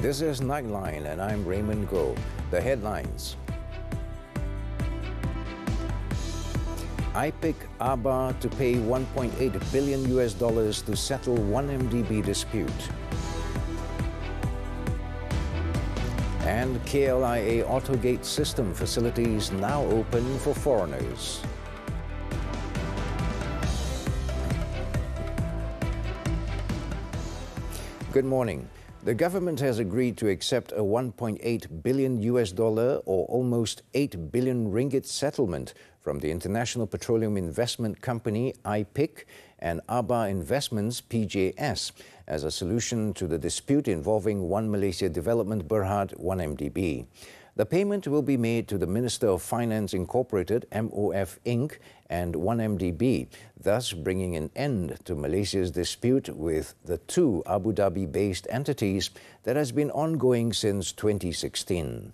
This is Nightline, and I'm Raymond. The headlines. IPIC Aabar to pay $1.8 billion to settle 1MDB dispute. And KLIA Autogate system facilities now open for foreigners. Good morning. The government has agreed to accept a $1.8 billion or almost 8 billion ringgit settlement from the International Petroleum Investment Company IPIC and Aabar Investments PJS as a solution to the dispute involving One Malaysia Development Berhad 1MDB. The payment will be made to the Minister of Finance Incorporated, MOF Inc. and 1MDB, thus bringing an end to Malaysia's dispute with the two Abu Dhabi-based entities that has been ongoing since 2016.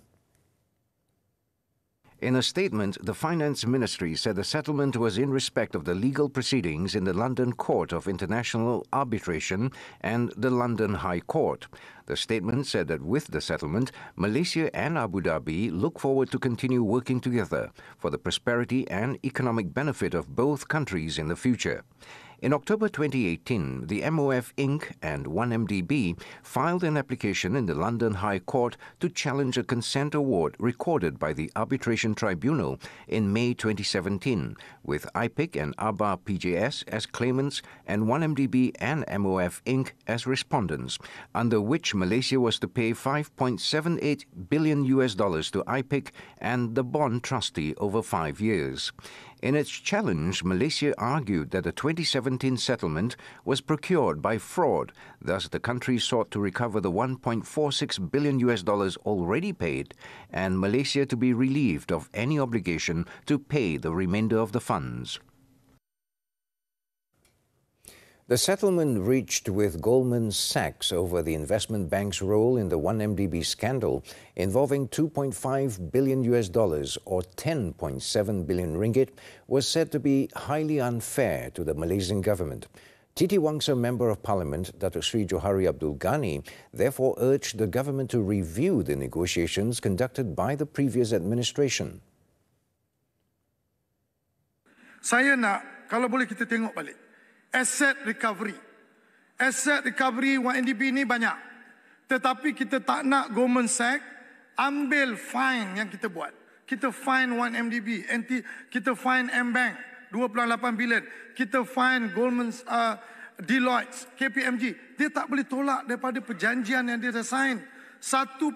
In a statement, the Finance Ministry said the settlement was in respect of the legal proceedings in the London Court of International Arbitration and the London High Court. The statement said that with the settlement, Malaysia and Abu Dhabi look forward to continue working together for the prosperity and economic benefit of both countries in the future. In October 2018, the MOF Inc. and 1MDB filed an application in the London High Court to challenge a consent award recorded by the Arbitration Tribunal in May 2017, with IPIC and Aabar PJS as claimants and 1MDB and MOF Inc. as respondents, under which Malaysia was to pay $5.78 billion to IPIC and the bond trustee over 5 years. In its challenge, Malaysia argued that the 2017 settlement was procured by fraud. Thus, the country sought to recover the $1.46 billion already paid and Malaysia to be relieved of any obligation to pay the remainder of the funds. The settlement reached with Goldman Sachs over the investment bank's role in the 1MDB scandal involving $2.5 billion or 10.7 billion ringgit was said to be highly unfair to the Malaysian government. Titi Wangsa Member of Parliament, Datuk Sri Johari Abdul Ghani, therefore urged the government to review the negotiations conducted by the previous administration. Saya nak, kalau boleh kita tengok balik. Asset recovery 1MDB ni banyak. Tetapi kita tak nak Goldman Sachs ambil fine yang kita buat. Kita fine 1MDB, kita fine M-Bank 2.8 bilion, kita fine Goldman, Deloitte, KPMG. Dia tak boleh tolak daripada perjanjian yang dia dah sign. 1.4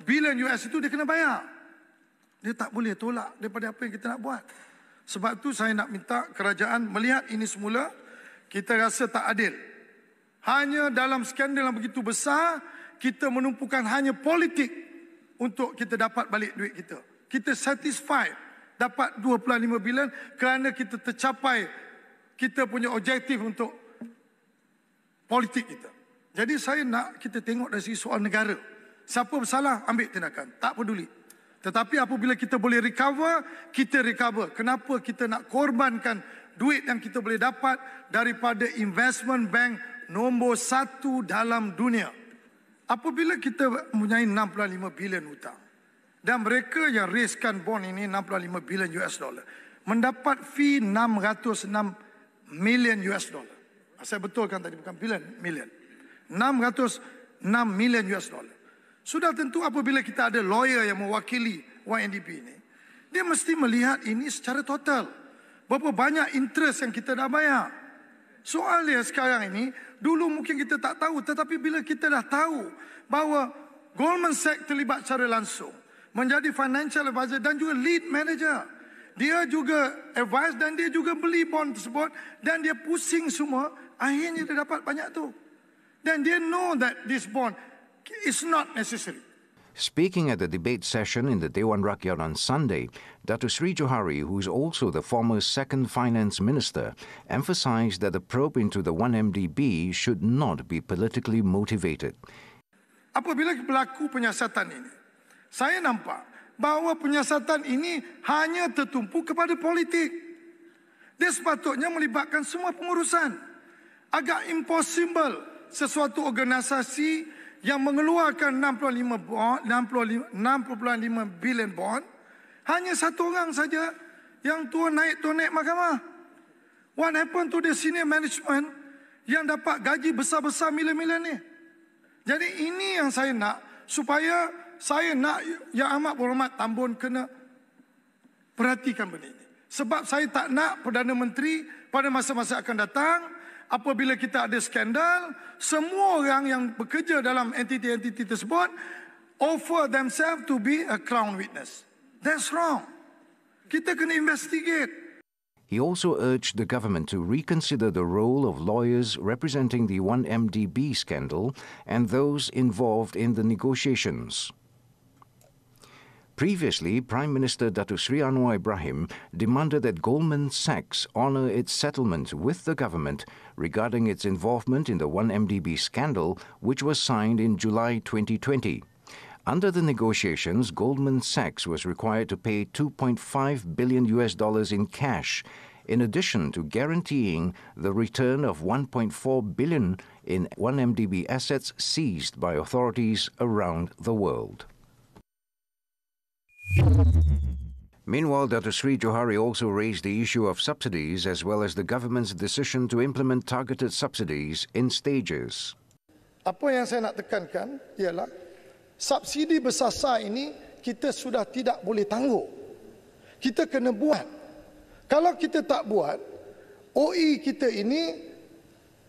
bilion US itu dia kena bayar. Dia tak boleh tolak daripada apa yang kita nak buat. Sebab itu saya nak minta kerajaan melihat ini semula. Kita rasa tak adil. Hanya dalam skandal yang begitu besar, kita menumpukan hanya politik untuk kita dapat balik duit kita. Kita satisfied dapat 2.5 bilion kerana kita tercapai kita punya objektif untuk politik kita. Jadi saya nak kita tengok dari segi soal negara. Siapa bersalah, ambil tindakan. Tak peduli. Tetapi apabila kita boleh recover, kita recover. Kenapa kita nak korbankan duit yang kita boleh dapat daripada investment bank nombor 1 dalam dunia? Apabila kita mempunyai 65 bilion hutang dan mereka yang raiskan bond ini 65 bilion mendapat fee 606 million Saya betulkan tadi, bukan bilion, million. 606 million Sudah tentu apabila kita ada lawyer yang mewakili 1MDB ini, dia mesti melihat ini secara total. Berapa banyak interest yang kita dah bayar. Soalnya sekarang ini, dulu mungkin kita tak tahu, tetapi bila kita dah tahu bahawa Goldman Sachs terlibat secara langsung, menjadi financial advisor dan juga lead manager. Dia juga advise dan dia juga beli bond tersebut dan dia pusing semua, akhirnya dia dapat banyak tu. Dan dia know that this bond it's not necessary. Speaking at the debate session in the Dewan Rakyat on Sunday, Datuk Sri Johari, who is also the former second finance minister, emphasized that the probe into the 1MDB should not be politically motivated. Apabila berlaku penyiasatan ini, saya nampak bahawa penyiasatan ini hanya tertumpu kepada politik. Dia sepatutnya melibatkan semua pengurusan. Agak impossible sesuatu organisasi yang mengeluarkan 6.5 bilion bond, hanya satu orang saja yang tuan naik mahkamah. What happened to the senior management yang dapat gaji besar-besar milion-milion ni? Jadi ini yang saya nak, supaya saya nak Yang Amat Berhormat Tambun kena perhatikan benda ini. Sebab saya tak nak Perdana Menteri pada masa-masa akan datang, apabila kita ada skandal, semua orang yang bekerja dalam entiti-entiti tersebut offer themselves to be a crown witness. That's wrong. Kita kena investigate. He also urged the government to reconsider the role of lawyers representing the 1MDB scandal and those involved in the negotiations. Previously, Prime Minister Datuk Sri Anwar Ibrahim demanded that Goldman Sachs honour its settlement with the government regarding its involvement in the 1MDB scandal, which was signed in July 2020. Under the negotiations, Goldman Sachs was required to pay $2.5 billion in cash, in addition to guaranteeing the return of $1.4 billion in 1MDB assets seized by authorities around the world. Meanwhile, Datuk Sri Johari also raised the issue of subsidies as well as the government's decision to implement targeted subsidies in stages. Apa yang saya nak tekankan ialah subsidi bersasar ini kita sudah tidak boleh tangguh. Kita kena buat. Kalau kita tak buat, OE kita ini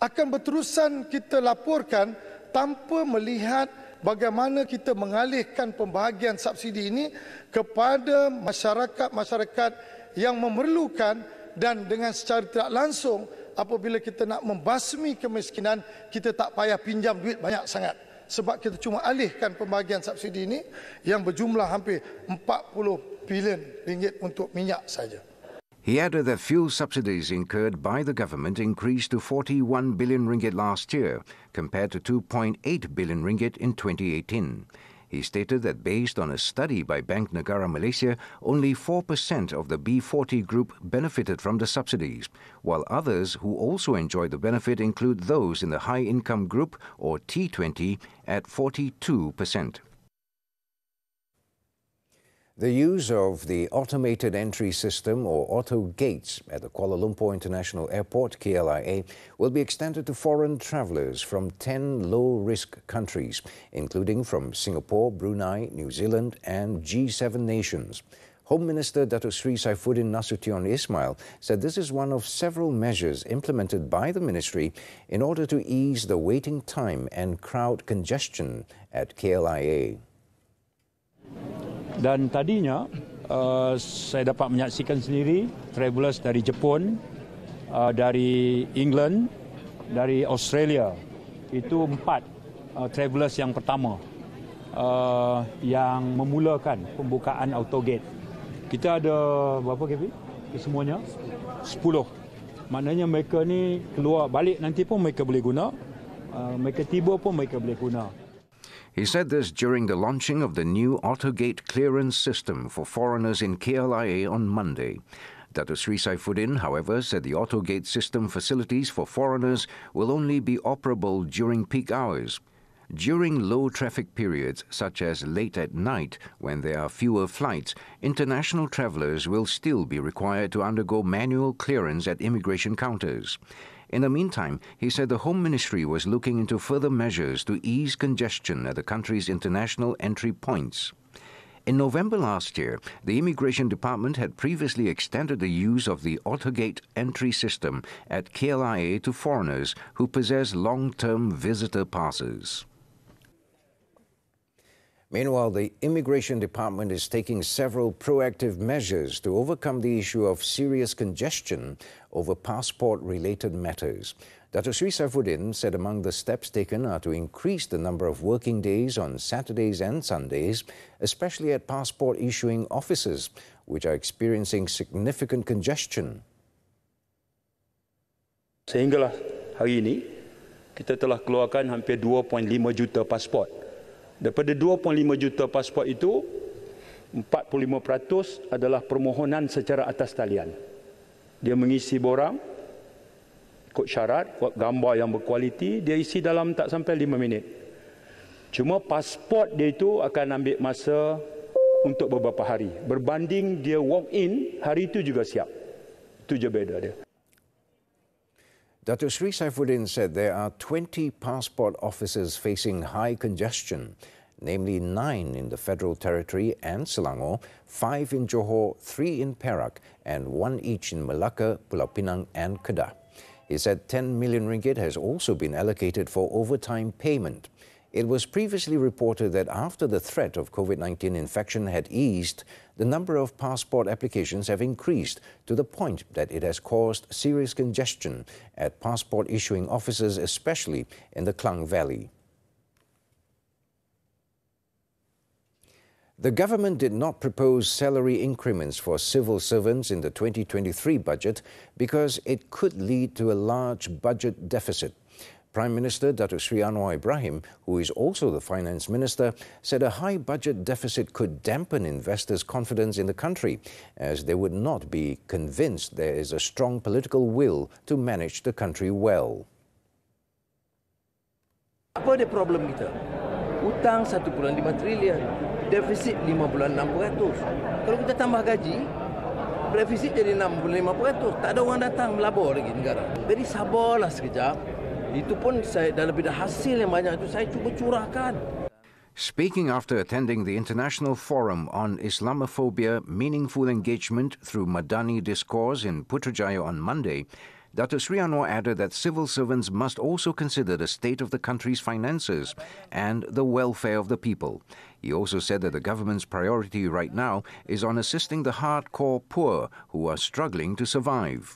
akan berterusan kita laporkan tanpa melihat bagaimana kita mengalihkan pembahagian subsidi ini kepada masyarakat-masyarakat yang memerlukan, dan dengan secara tidak langsung apabila kita nak membasmi kemiskinan, kita tak payah pinjam duit banyak sangat. Sebab kita cuma alihkan pembahagian subsidi ini yang berjumlah hampir 40 bilion ringgit untuk minyak saja. He added that fuel subsidies incurred by the government increased to 41 billion ringgit last year, compared to 2.8 billion ringgit in 2018. He stated that based on a study by Bank Negara Malaysia, only 4% of the B40 group benefited from the subsidies, while others who also enjoy the benefit include those in the high-income group, or T20, at 42%. The use of the automated entry system, or auto gates, at the Kuala Lumpur International Airport, KLIA, will be extended to foreign travellers from 10 low-risk countries, including from Singapore, Brunei, New Zealand and G7 nations. Home Minister Datuk Sri Saifuddin Nasution Ismail said this is one of several measures implemented by the ministry in order to ease the waiting time and crowd congestion at KLIA. Dan tadinya saya dapat menyaksikan sendiri travellers dari Jepun, dari England, dari Australia. Itu 4 travellers yang pertama yang memulakan pembukaan autogate. Kita ada berapa Kevin? Semuanya 10. Maknanya mereka ni keluar balik nanti pun mereka boleh guna. Mereka tiba pun mereka boleh guna. He said this during the launching of the new Autogate clearance system for foreigners in KLIA on Monday. Datuk Sri Saifuddin, however, said the Autogate system facilities for foreigners will only be operable during peak hours. During low traffic periods, such as late at night when there are fewer flights, international travellers will still be required to undergo manual clearance at immigration counters. In the meantime, he said the Home Ministry was looking into further measures to ease congestion at the country's international entry points. In November last year, the Immigration Department had previously extended the use of the Autogate entry system at KLIA to foreigners who possess long-term visitor passes. Meanwhile, the Immigration Department is taking several proactive measures to overcome the issue of serious congestion over passport-related matters. Datuk Sri Saifuddin said among the steps taken are to increase the number of working days on Saturdays and Sundays, especially at passport-issuing offices, which are experiencing significant congestion. Sehinggalah hari ini, kita telah keluarkan hampir 2.5 juta pasport. Daripada 2.5 juta pasport itu, 45% adalah permohonan secara atas talian. Dia mengisi borang, ikut syarat, gambar yang berkualiti, dia isi dalam tak sampai 5 minit. Cuma pasport dia itu akan ambil masa untuk beberapa hari. Berbanding dia walk in, hari itu juga siap. Itu je beza dia. Dr. Sri Saifuddin said there are 20 passport offices facing high congestion, namely 9 in the Federal Territory and Selangor, 5 in Johor, 3 in Perak, and 1 each in Malacca, Pulau Pinang and Kedah. He said 10 million ringgit has also been allocated for overtime payment. It was previously reported that after the threat of COVID-19 infection had eased, the number of passport applications have increased to the point that it has caused serious congestion at passport issuing offices, especially in the Klang Valley. The government did not propose salary increments for civil servants in the 2023 budget because it could lead to a large budget deficit. Prime Minister Datuk Sri Anwar Ibrahim, who is also the Finance Minister, said a high budget deficit could dampen investors' confidence in the country, as they would not be convinced there is a strong political will to manage the country well. Apa dia problem kita? Hutang 1.5 trilion, defisit 5.6%. Kalau kita tambah gaji, defisit jadi 6.5%. Tak ada orang datang melabur lagi negara. Jadi sabarlah sekejap. Itu pun saya dah lebih dah hasil yang banyak itu saya cuba curahkan. Speaking after attending the International Forum on Islamophobia, Meaningful Engagement through Madani Discourse in Putrajaya on Monday, Dr. Sri Anwar added that civil servants must also consider the state of the country's finances and the welfare of the people. He also said that the government's priority right now is on assisting the hardcore poor who are struggling to survive.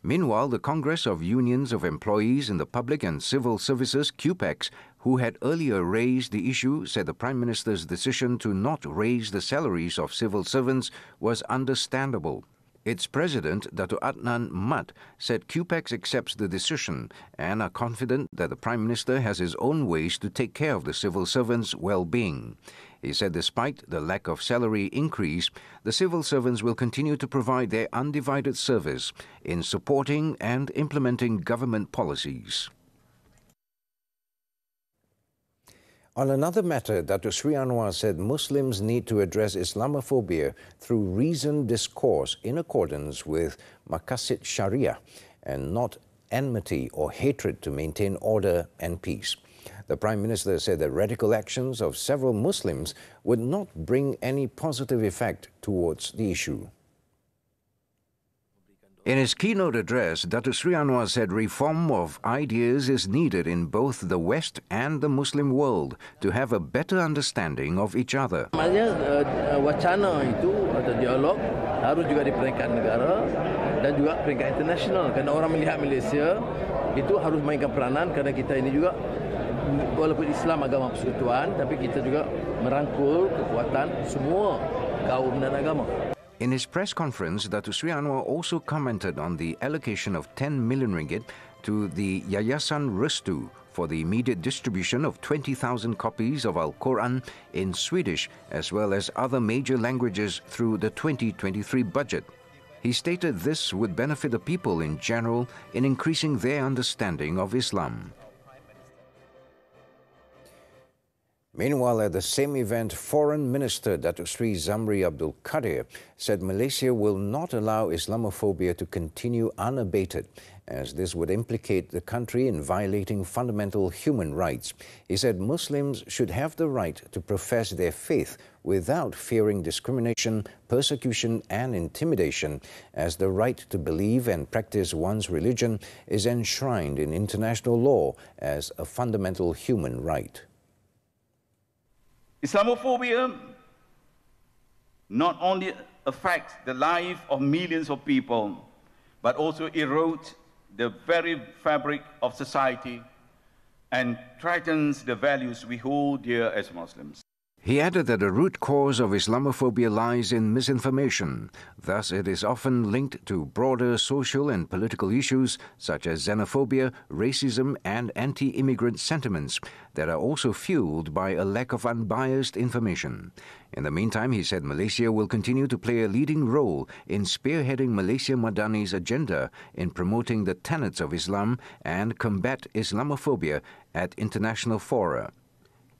Meanwhile, the Congress of Unions of Employees in the Public and Civil Services, QPEX, who had earlier raised the issue, said the Prime Minister's decision to not raise the salaries of civil servants was understandable. Its president, Dato' Adnan Mat, said QPEX accepts the decision and are confident that the Prime Minister has his own ways to take care of the civil servants' well-being. He said despite the lack of salary increase, the civil servants will continue to provide their undivided service in supporting and implementing government policies. On another matter, Dr. Sri Anwar said Muslims need to address Islamophobia through reasoned discourse in accordance with Maqasid Sharia and not enmity or hatred to maintain order and peace. The Prime Minister said that radical actions of several Muslims would not bring any positive effect towards the issue. In his keynote address, Dr. Sri Anwar said reform of ideas is needed in both the West and the Muslim world to have a better understanding of each other. Wacana itu atau dialog harus juga di peringkat negara dan juga peringkat internasional. Kerana orang melihat Malaysia itu harus mainkan peranan kerana kita ini juga walaupun Islam agama persekutuan, tapi kita juga merangkul kekuatan semua kaum dan agama. In his press conference, Datuk Sri Anwar also commented on the allocation of 10 million ringgit to the Yayasan Restu for the immediate distribution of 20,000 copies of Al-Quran in Swedish as well as other major languages through the 2023 budget. He stated this would benefit the people in general in increasing their understanding of Islam. Meanwhile, at the same event, Foreign Minister Datuk Sri Zamri Abdul Qadir said Malaysia will not allow Islamophobia to continue unabated, as this would implicate the country in violating fundamental human rights. He said Muslims should have the right to profess their faith without fearing discrimination, persecution and intimidation, as the right to believe and practice one's religion is enshrined in international law as a fundamental human right. Islamophobia not only affects the life of millions of people, but also erodes the very fabric of society and threatens the values we hold dear as Muslims. He added that the root cause of Islamophobia lies in misinformation. Thus, it is often linked to broader social and political issues such as xenophobia, racism, and anti-immigrant sentiments that are also fueled by a lack of unbiased information. In the meantime, he said Malaysia will continue to play a leading role in spearheading Malaysia Madani's agenda in promoting the tenets of Islam and combat Islamophobia at international fora.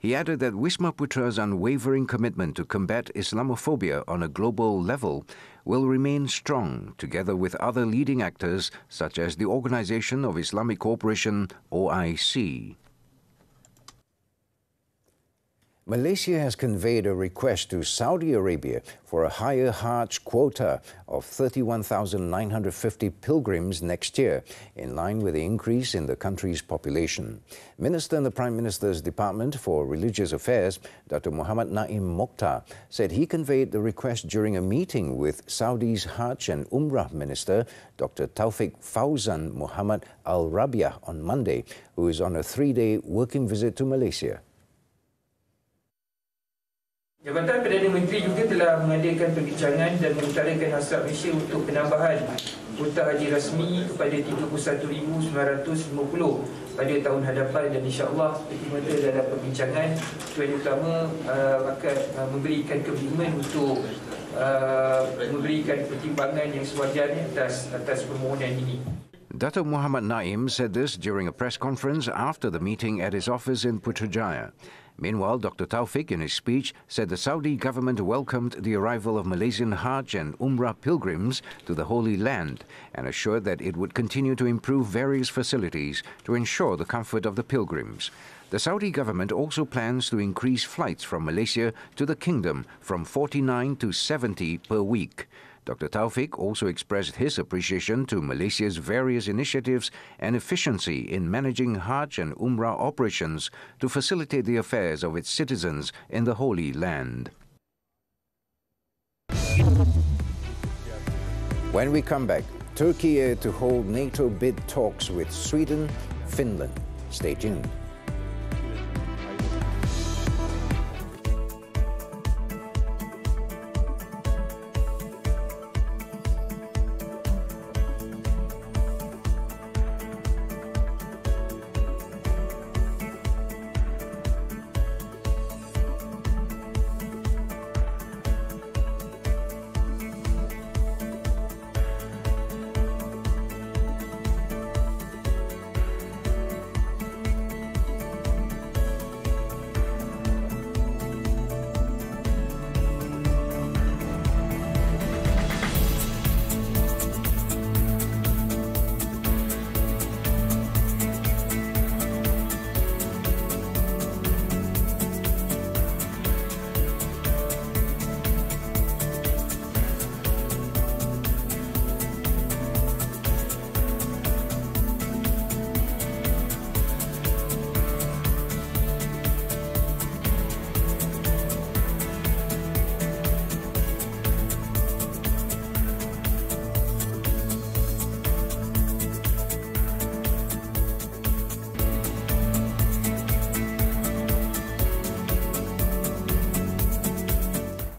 He added that Wisma Putra's unwavering commitment to combat Islamophobia on a global level will remain strong, together with other leading actors such as the Organization of Islamic Cooperation, OIC. Malaysia has conveyed a request to Saudi Arabia for a higher Hajj quota of 31,950 pilgrims next year, in line with the increase in the country's population. Minister in the Prime Minister's Department for Religious Affairs, Dr. Muhammad Naim Mokhtar, said he conveyed the request during a meeting with Saudi's Hajj and Umrah Minister, Dr. Taufik Fauzan Muhammad Al Rabiah, on Monday, who is on a 3-day working visit to Malaysia. Jabatan Perdana Menteri juga telah mengadakan perbincangan dan mengutarakan hasrat Malaysia untuk penambahan kuota haji rasmi kepada 31,950 pada tahun hadapan, dan insya-Allah seperti dalam perbincangan tuan utama akan memberikan komitmen untuk memberikan pertimbangan yang sewajarnya atas permohonan ini. Dato' Muhammad Naim said this during a press conference after the meeting at his office in Putrajaya. Meanwhile, Dr. Taufik, in his speech, said the Saudi government welcomed the arrival of Malaysian Hajj and Umrah pilgrims to the Holy Land and assured that it would continue to improve various facilities to ensure the comfort of the pilgrims. The Saudi government also plans to increase flights from Malaysia to the kingdom from 49 to 70 per week. Dr. Taufik also expressed his appreciation to Malaysia's various initiatives and efficiency in managing Hajj and Umrah operations to facilitate the affairs of its citizens in the Holy Land. When we come back, Turkey to hold NATO bid talks with Sweden, Finland. Stay tuned.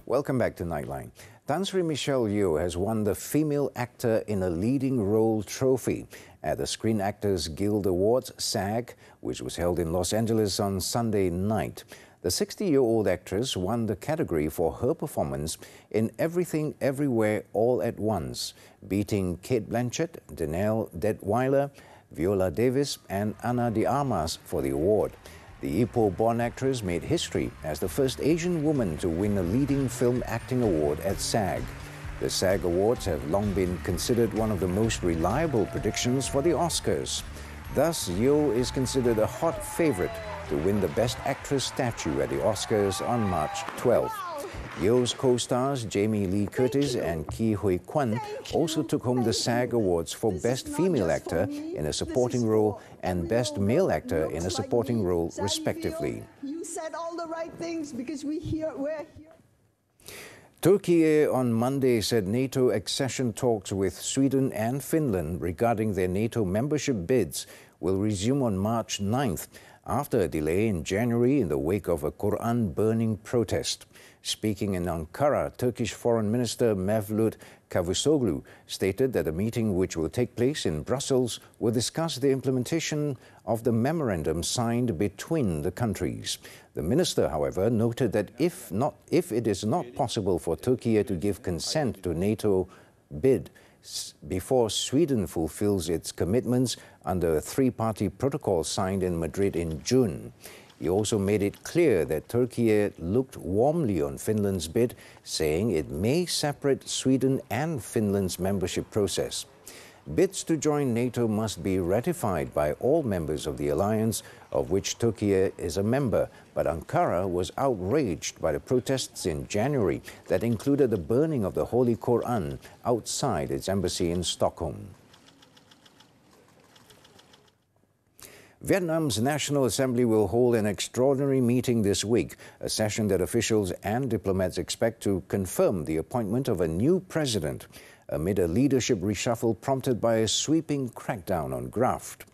Welcome back to Nightline. Tan Sri Michelle Yeoh has won the Female Actor in a Leading Role trophy at the Screen Actors Guild Awards, SAG, which was held in Los Angeles on Sunday night. The 60-year-old actress won the category for her performance in Everything Everywhere All at Once, beating Cate Blanchett, Danelle Detweiler, Viola Davis and Ana de Armas for the award. The Ipoh-born actress made history as the first Asian woman to win a leading film acting award at SAG. The SAG Awards have long been considered one of the most reliable predictions for the Oscars. Thus, Yeoh is considered a hot favorite to win the Best Actress statue at the Oscars on March 12th. Yeoh's co-stars Jamie Lee Curtis and Ki Hui Kwan also took home the SAG Awards for Best Female Actor in a Supporting Role and Best Male Actor in a Supporting Role, respectively. You said all the right things because we're here. Turkey on Monday said NATO accession talks with Sweden and Finland regarding their NATO membership bids will resume on March 9th after a delay in January in the wake of a Quran burning protest. Speaking in Ankara, Turkish Foreign Minister Mevlut Cavusoglu stated that the meeting, which will take place in Brussels, will discuss the implementation of the memorandum signed between the countries. The minister, however, noted that if it is not possible for Turkey to give consent to NATO bid before Sweden fulfills its commitments under a three-party protocol signed in Madrid in June. He also made it clear that Turkey looked warmly on Finland's bid, saying it may separate Sweden and Finland's membership process. Bids to join NATO must be ratified by all members of the alliance, of which Turkey is a member, but Ankara was outraged by the protests in January that included the burning of the Holy Quran outside its embassy in Stockholm. Vietnam's National Assembly will hold an extraordinary meeting this week, a session that officials and diplomats expect to confirm the appointment of a new president, amid a leadership reshuffle prompted by a sweeping crackdown on graft.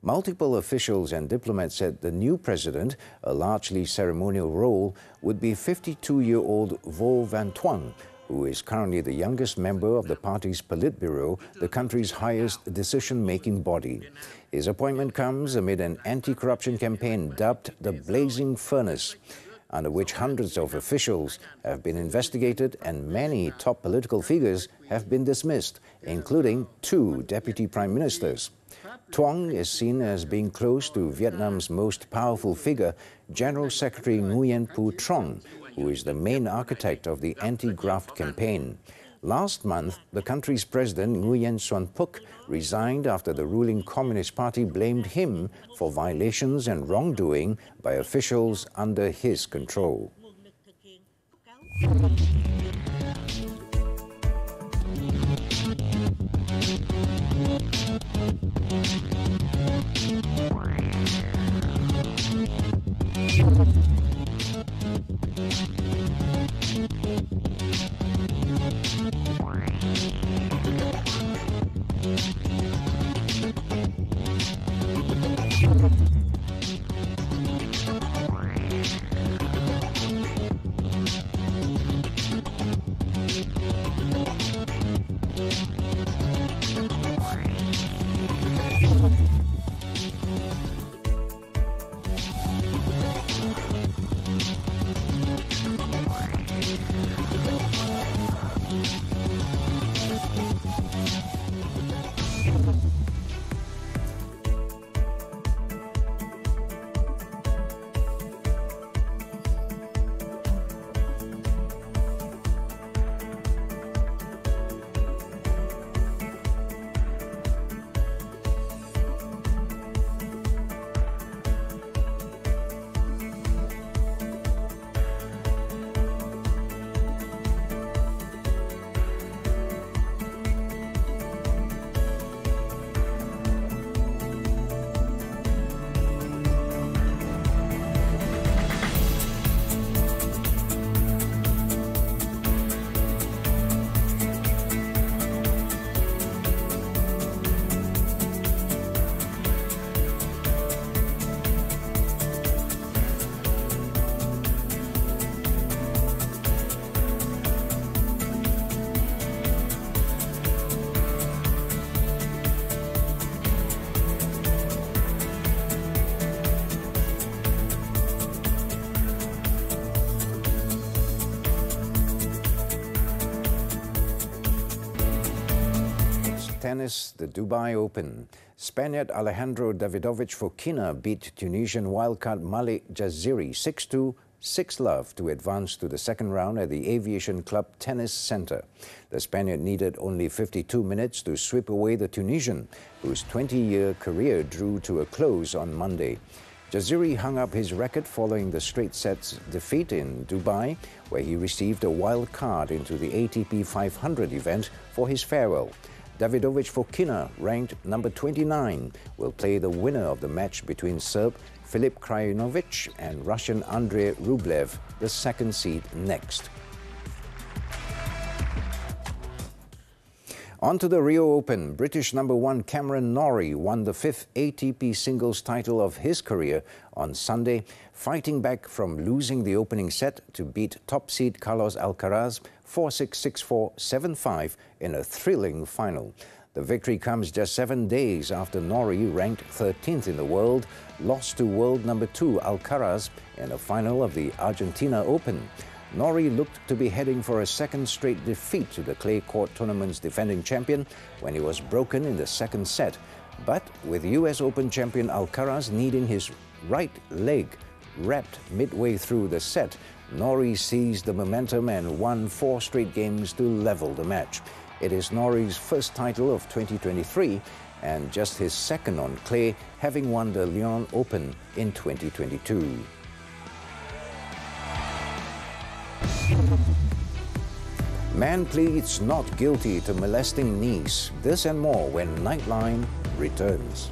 Multiple officials and diplomats said the new president, a largely ceremonial role, would be 52-year-old Vo Van Thuan, who is currently the youngest member of the party's Politburo, the country's highest decision-making body. His appointment comes amid an anti-corruption campaign dubbed the Blazing Furnace, under which hundreds of officials have been investigated and many top political figures have been dismissed, including 2 deputy prime ministers. Thuong is seen as being close to Vietnam's most powerful figure, General Secretary Nguyen Phu Trong, who is the main architect of the anti-graft campaign. Last month, the country's president, Nguyen Xuan Phuc, resigned after the ruling Communist Party blamed him for violations and wrongdoing by officials under his control. Tennis, the Dubai Open. Spaniard Alejandro Davidovich Fokina beat Tunisian wildcard Malik Jaziri 6-2, 6-love to advance to the second round at the Aviation Club Tennis Center. The Spaniard needed only 52 minutes to sweep away the Tunisian, whose 20-year career drew to a close on Monday. Jaziri hung up his racket following the straight sets defeat in Dubai, where he received a wild card into the ATP 500 event for his farewell. Davidovich Fokina, ranked number 29, will play the winner of the match between Serb Filip Krajinovic and Russian Andrei Rublev, the second seed, next. On to the Rio Open. British #1 Cameron Norrie won the 5th ATP singles title of his career on Sunday, fighting back from losing the opening set to beat top seed Carlos Alcaraz 4-6, 6-4, 7-5 in a thrilling final. The victory comes just 7 days after Norrie, ranked 13th in the world, lost to world #2 Alcaraz in a final of the Argentina Open. Norrie looked to be heading for a second straight defeat to the clay court tournament's defending champion when he was broken in the second set. But with US Open champion Alcaraz needing his right leg wrapped midway through the set, Norrie seized the momentum and won 4 straight games to level the match. It is Norrie's first title of 2023 and just his second on clay, having won the Lyon Open in 2022. Man pleads not guilty to molesting niece. This and more when Nightline returns.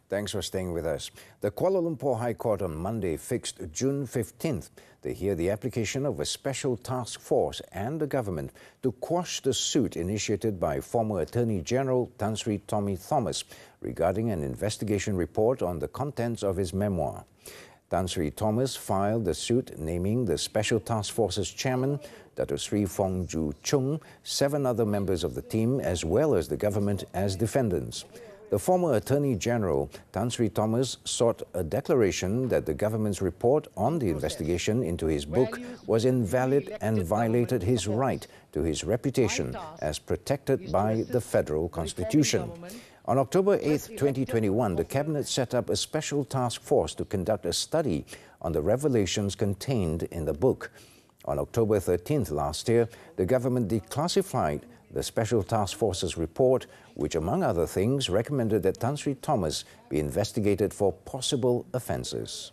Thanks for staying with us. The Kuala Lumpur High Court on Monday fixed June 15th to hear the application of a special task force and the government to quash the suit initiated by former Attorney General Tan Sri Tommy Thomas regarding an investigation report on the contents of his memoir. Tan Sri Thomas filed the suit naming the Special Task Force's chairman, Dato Sri Fong Joo Chung, 7 other members of the team as well as the government as defendants. The former Attorney General, Tan Sri Thomas, sought a declaration that the government's report on the investigation into his book was invalid and violated his right to his reputation as protected by the federal constitution. On October 8, 2021, the Cabinet set up a special task force to conduct a study on the revelations contained in the book. On October 13th last year, the government declassified the Special Task Force's report, which, among other things, recommended that Tan Sri Thomas be investigated for possible offences.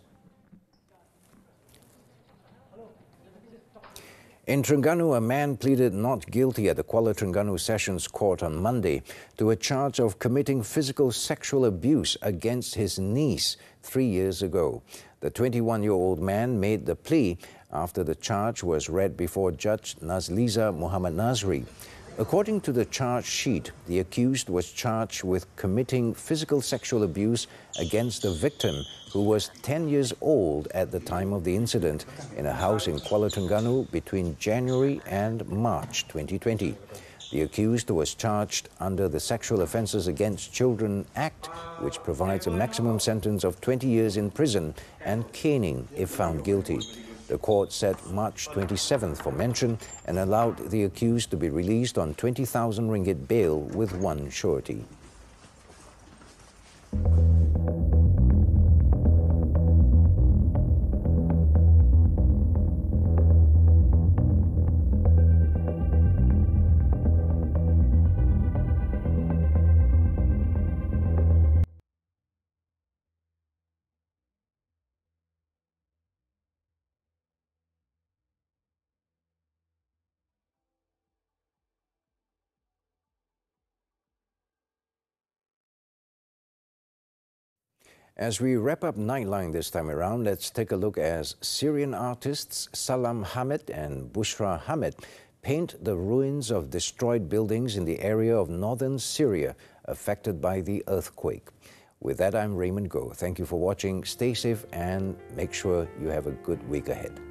In Terengganu, a man pleaded not guilty at the Kuala Terengganu Sessions Court on Monday to a charge of committing physical sexual abuse against his niece 3 years ago. The 21-year-old man made the plea after the charge was read before Judge Nazliza Muhammad Nazri. According to the charge sheet, the accused was charged with committing physical sexual abuse against the victim, who was 10 years old at the time of the incident, in a house in Kuala Terengganu between January and March 2020. The accused was charged under the Sexual Offences Against Children Act, which provides a maximum sentence of 20 years in prison and caning if found guilty. The court set March 27th for mention and allowed the accused to be released on 20,000 ringgit bail with one surety. As we wrap up Nightline this time around, let's take a look as Syrian artists Salam Hamid and Bushra Hamid paint the ruins of destroyed buildings in the area of northern Syria affected by the earthquake. With that, I'm Raymond Go. Thank you for watching. Stay safe and make sure you have a good week ahead.